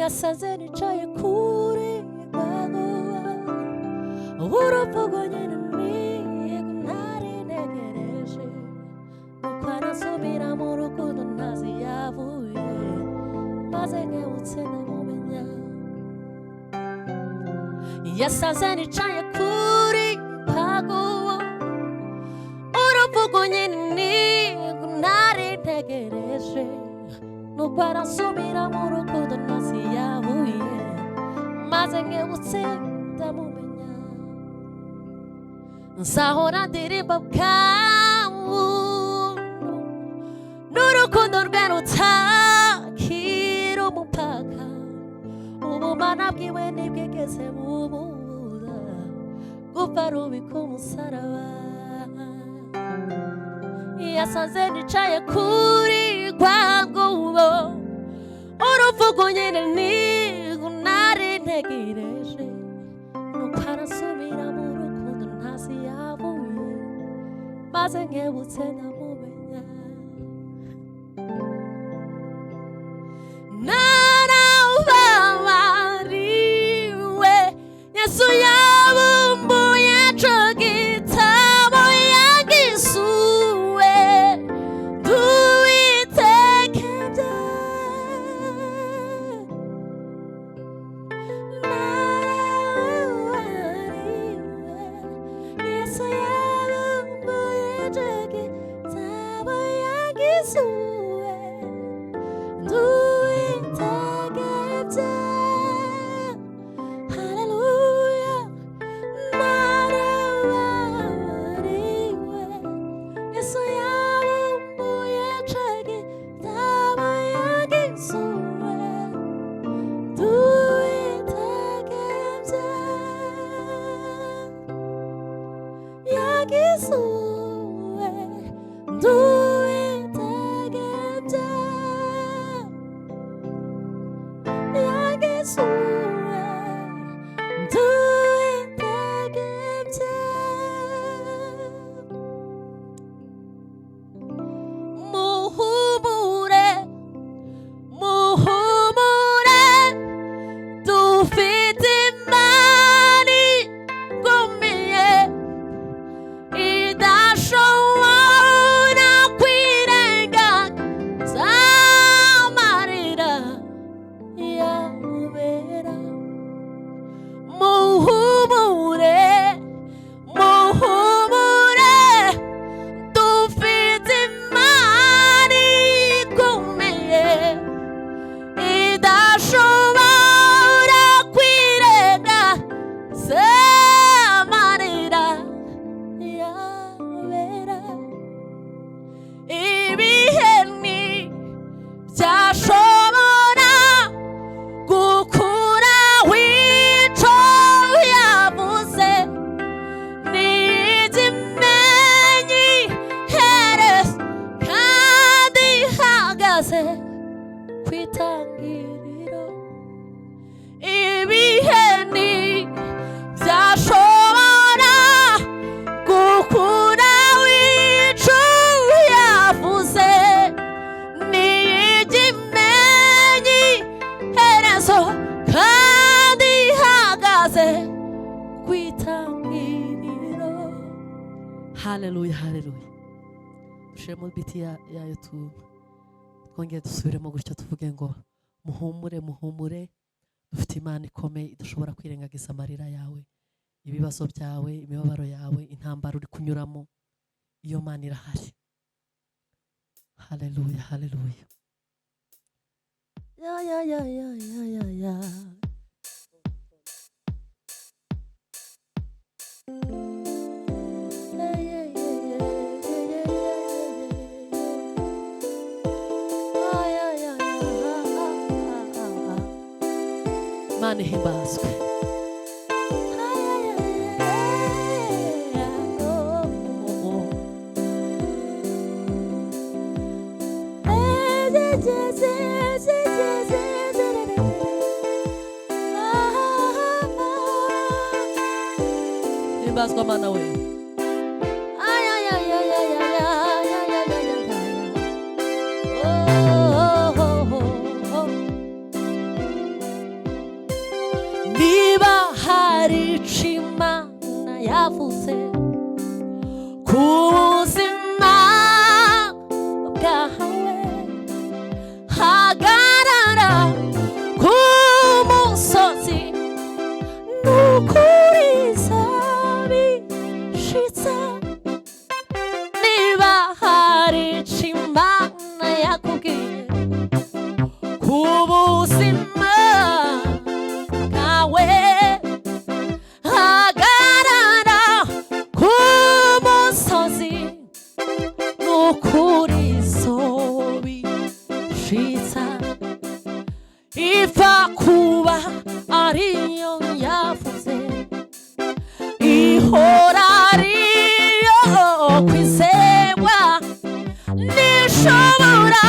Sazeni chaye kuri bagua uro pogonyene ni kunari negereje ukana subira mu rukundo ntazi yavuye maze nkebutse ndamumenya yasazeni chaye kuri bagua uro pogonyene ni kunari negereje ukana subira mu rukundo ntazi yavuye maze nkebutse ndamumenya nzahora ndirimba bwawe n'urukundo rwe rutakira umupaka ubumana bwiwe ntibwigeze bubura gupfa rubika umusaraba yasanze nicaye kuri rwangubo uruvugo nyine nigo nari ntegereje nuko arasubira mu rukundo ntazi yavuye maze nkebutse ndamumenya narababariwe Yesu yabumbuye ico gitabo yagisuwe nduwitekevye Yesu yabumbuye ico gitabo yagisuwe nduwitekevye Hallelujah narababariwe Yesu yabumbuye ico gitabo yagisuwe nduwitekevye yagisuwe nduwitekevye yagisuwe nduwitekevye muhumure muhumure dufite imani ikomeye idashobora kwirengagiza amarira yamubera muhumure muhumure dufite imani ikomeye idashobora kwirengagiza amarira yamubera ibihe ntibyashobora gukuraho ico yavuze n'ikimenyi iherezo kandi ihagaze kw'itangiriro ibihe ntibyashobora gukuraho ico yavuze n'ikimenyi iherezo kandi ihagaze kw'itangiriro haleluya haleluya dushiremo biti yayo twongere dusubiremo gutyo tuvuge ngo muhumure muhumure dufite imana ikomeye idashobora kwirengagiza amarira yawe ibibazo byawe imibabaro yawe intambara uri kunyuramo iyo mana irahari haleluya haleluya ya ya ya ya ya ya ya Imana ihimbazwe. Himbazwa Mana we. Niba hari Imana yavuze ku buzima bwawe, hagarara ku musozi n'ukuri izabishitsa. Niba hari Imana yakubwiye ku buzima bwawe, hagarara ku musozi n'ukuri izobishitsa. Ipfa kuba ariyo yavuze, ihora ariyo kwizerwa, ntishobora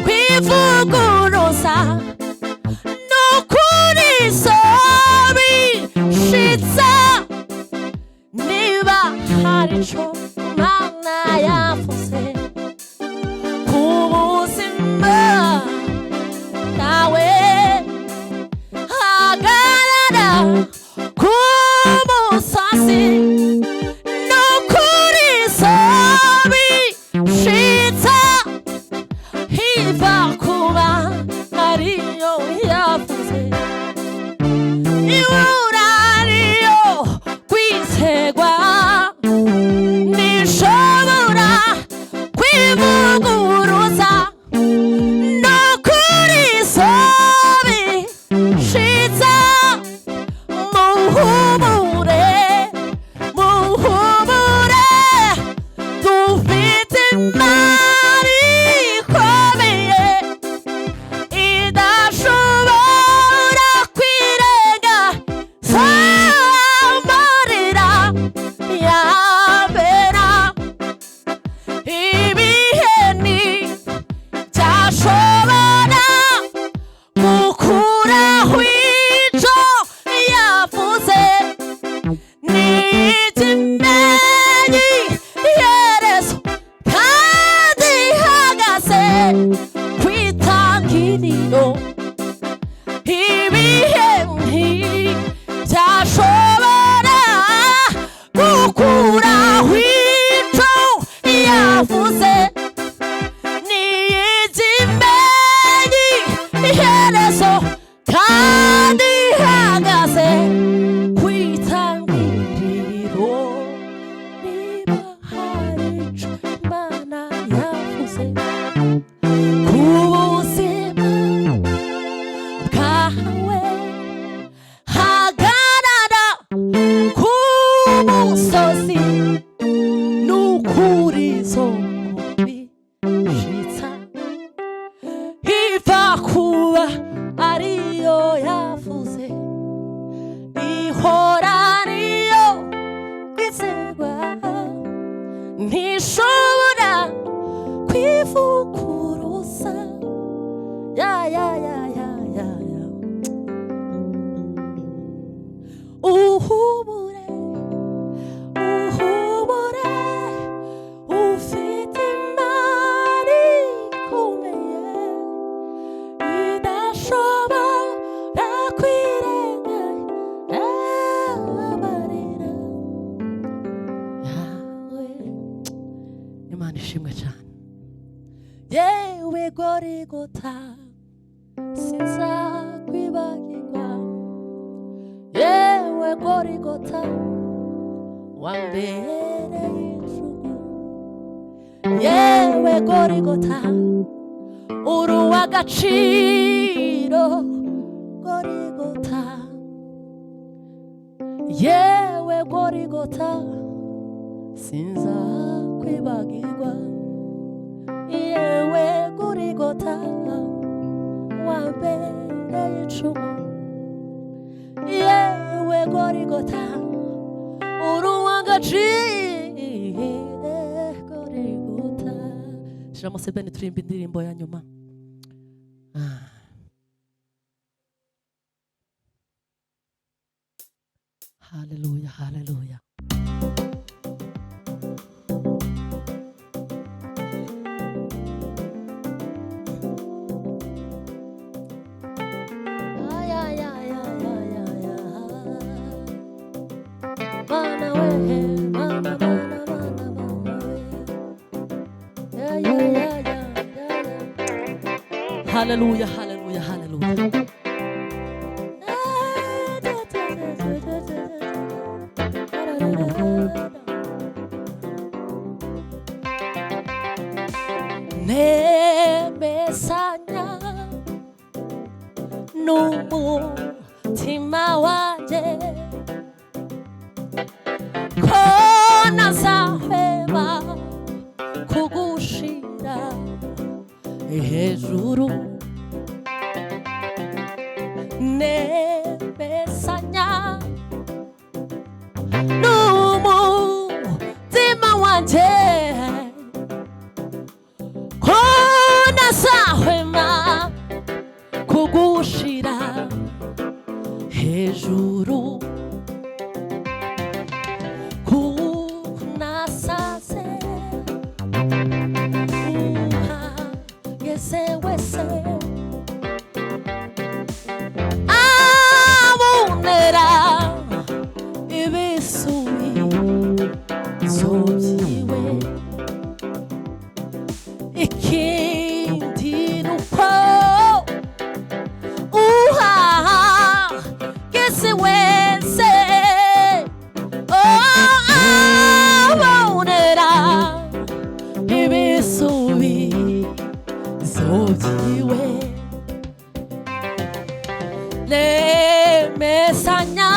kwivuguruza, n'ukuri izobishitsa. Niba hari ico Imana yavuze ku buzima bwawe, hagarara ku musozi n'ukuri izobishitsa. Iva kuba ariyo yavuze, ihora ariyo kwizerwa, ntishobora kwivuguruza, n'ukuri izobishitsa. Muhumure, muhumure, dufite Imana ikomeye, idashobora kwirengagiza amarira yabera. Ibihe ntibyashobora gukuraho ico yavuze, n'ikimenyi iherezo kandi ihagaze kw'itangiriro. Ibihe ntibyashobora gukuraho ico yavuze, n'ikimenyi iherezo kandi ihagaze kw'itangiriro. Niba hari ico Imana yavuze ku buzima bwawe, hagarara ku musozi n'ukuri izobishitsa. Iva kuba ariyo yavuze, ihora ariyo kwizerwa, ntishobora kwivuguruza. Uhumure, uhumure, ufite Imana ikomeye, idashobora kwirengagiza amarira yawe. Imana ishimwe cyane. Yewe Gorigota sinzakwibagirwa, yewe Gorigota wambereye ijuru. Yewe Gorigota uri uw'agaciro, Gorigota. Yewe Gorigota sinzakwibagirwa, yewe Gorigota wambereye icumu. Gorigota uruwangaciye Gorigota. Shiramo sebeni turimba indirimbo ya nyuma. Hallelujah, hallelujah. Hallelujah, hallelujah, hallelujah. Nemesanya n'umutima wanje ko ntazahwema kugushira hejuru. Nemesanya n'umutima wanje ko ntazahwema kugushira hejuru. Kunasaze uhageze wese abonera ibisubizo byiwe. Ikindi nuko uhageze wese abonera ibisubizo byiwe. Nemesanya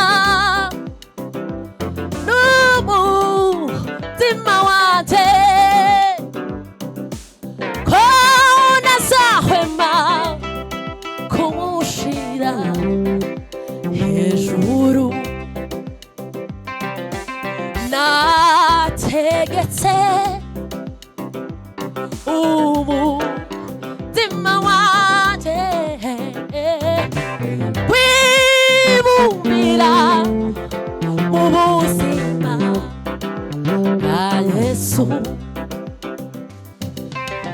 n'umutima wanje ko ntazahwema kumushira hejuru. Nategetse umutima wanje kwibumbira mu buzima bwa Yesu.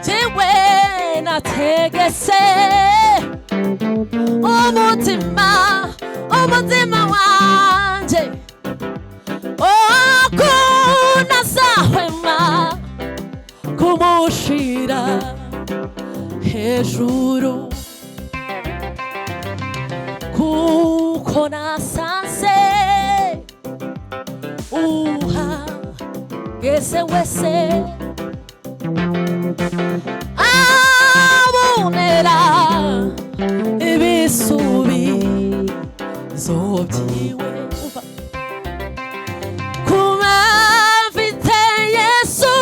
Jewe nategetse umutima wanje ko ntazahwema kumushira hejuru. Kuko nasanze uhageze wese abonera ibisubizo byiwe. Kuba mfite Yesu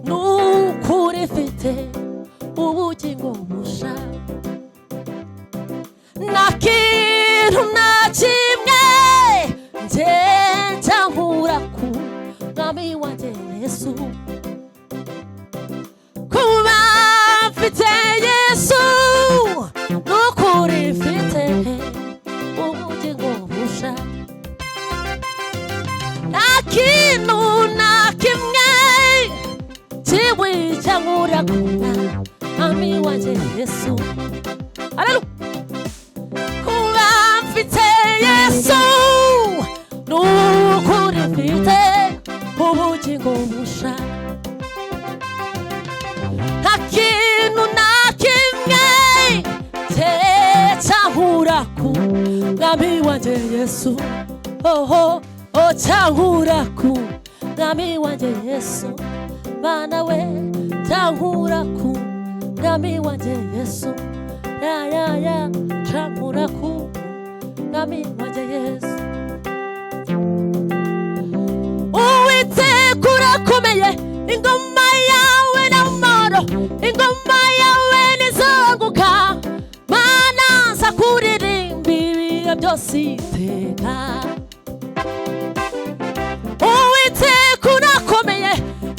n'ukuri mfite ubugingo busha. Nta kintu na kimwe nje nkura ku mwami wanjye Yesu. Kuba mfite Yesu n'ukuri mfite ubugingo busha. Nta kintu na kimwe kiwica nkura ku mwami wanjye Yesu. Hallelujah. Kuba mfite Yesu n'ukuri mfite ubugingo busha. Nta kintu na kimwe cyankura ku mwami wanjye Yesu. Cyankura ku mwami wanjye Yesu. Bana we cyankura ku mwami wanjye Yesu. Cyankura ku mwami wanjye Yesu. Uwiteka urakomeye, ingoma yawe n'amahoro, ingoma yawe nizunguka. Mana nza kuririmba ibihe byose byose iteka Uwiteka urakomeye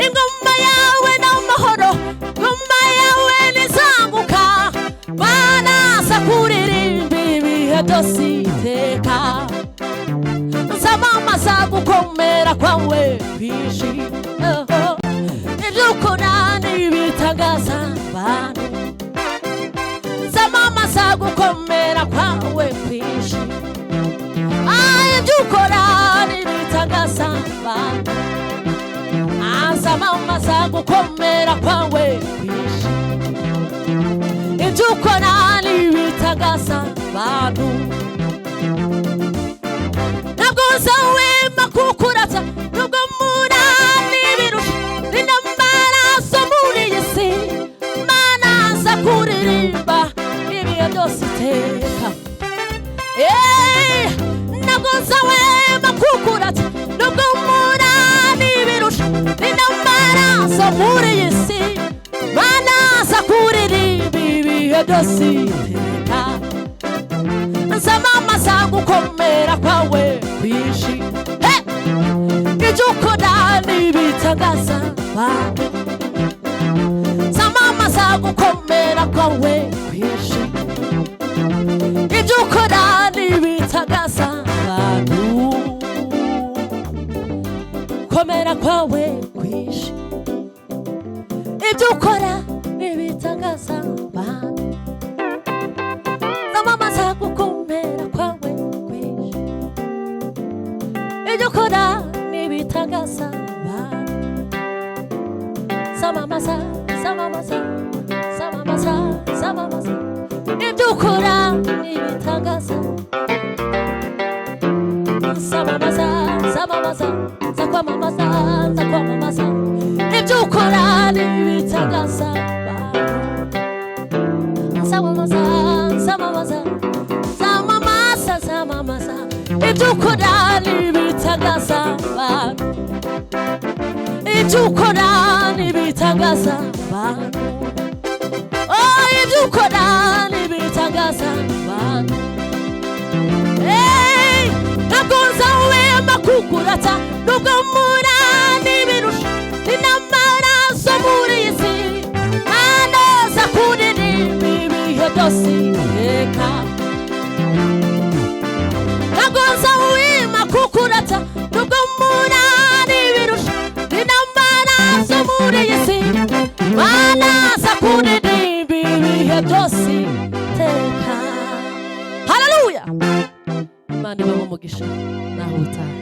ingoma yawe n'amahoro ingoma yawe nizanguka banaza kuririmba ibihe byose iteka nzamamaza gukomera kwawe kwinshi ibyo ukora n'ibitangaza abantu nzamamaza gukomera kwawe kwinshi ibyo ukora n'ibitangaza abantu nzamamaza gukomera kwawe kwinshi ibyo ukora n'ibitangaza abantu ntabwo uzahwema kukurata nubwo mpura n'ibirusha n'intambara zo muri iyi si Mana nza kuririmba ibihe byose iteka ntabwo uzahwema kukurata nubwo mpura n'ibirusha n'intambara zo muri iyi si Mana nza kuririmba ibihe byose iteka nzamamaza gukomera kwawe kwinshi ibyo ukora n'ibitangaza abantu nzamamaza gukomera kwawe kwinshi ibyo ukora n'ibitangaza abantu komera kwawe kwinshi ibyo ukora n'ibitangaza abantu nzamamaza gukomera kwawe kwinshi ibyo ukora n'ibitangaza abantu zamamaza zamamaza zamamaza zamamaza ibyo ukora n'ibitangaza zamamaza zamamaza zakwamamaza zakwamamaza ibyo ukora n'ibitangaza zamamaza zamamaza zamamaza zamamaza ibyo ukora n'ibitangaza abantu ibyo ukora n'ibitangaza abantu ibyo ukora n'ibitangaza abantu ntabwo nzahwema kukurata nubwo mpura n'ibirusha n'intambara zo muri iyi si Mana nza kuririmba ibihe byose iteka ntabwo nzahwema kukurata nubwo mpura n'ibirusha n'intambara zo muri iyi si Mana nza kuririmba ibihe byose iteka Haleluya Imana ibahe umugisha naho utaha